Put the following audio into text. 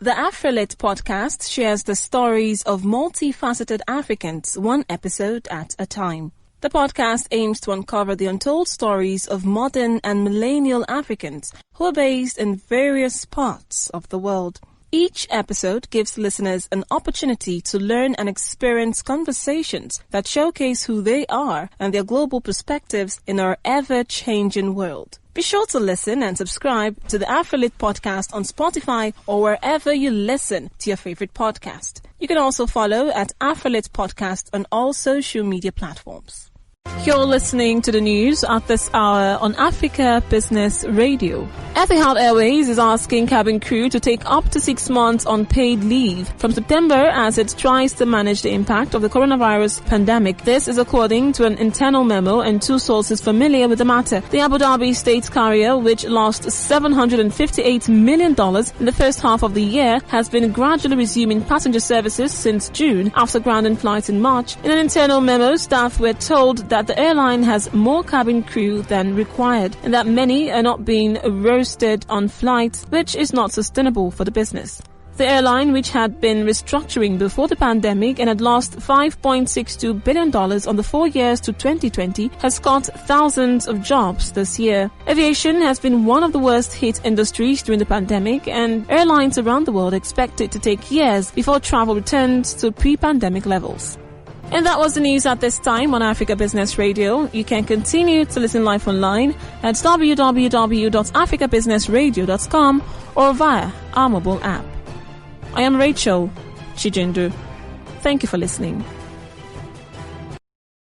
The AfriLit podcast shares the stories of multifaceted Africans, one episode at a time. The podcast aims to uncover the untold stories of modern and millennial Africans who are based in various parts of the world. Each episode gives listeners an opportunity to learn and experience conversations that showcase who they are and their global perspectives in our ever-changing world. Be sure to listen and subscribe to the AfriLit podcast on Spotify or wherever you listen to your favorite podcast. You can also follow at AfriLit Podcast on all social media platforms. You're listening to the news at this hour on Africa Business Radio. Etihad Airways is asking cabin crew to take up to 6 months unpaid leave from September as it tries to manage the impact of the coronavirus pandemic. This is according to an internal memo and 2 sources familiar with the matter. The Abu Dhabi state carrier, which lost $758 million in the first half of the year, has been gradually resuming passenger services since June after grounding flights in March. In an internal memo, staff were told that the airline has more cabin crew than required and that many are not being rostered on flights, which is not sustainable for the business. The airline, which had been restructuring before the pandemic and had lost $5.62 billion on the 4 years to 2020, has cut thousands of jobs this year. Aviation has been one of the worst hit industries during the pandemic, and airlines around the world expect it to take years before travel returns to pre-pandemic levels. And that was the news at this time on Africa Business Radio. You can continue to listen live online at www.africabusinessradio.com or via our mobile app. I am Rachel Chijindu. Thank you for listening.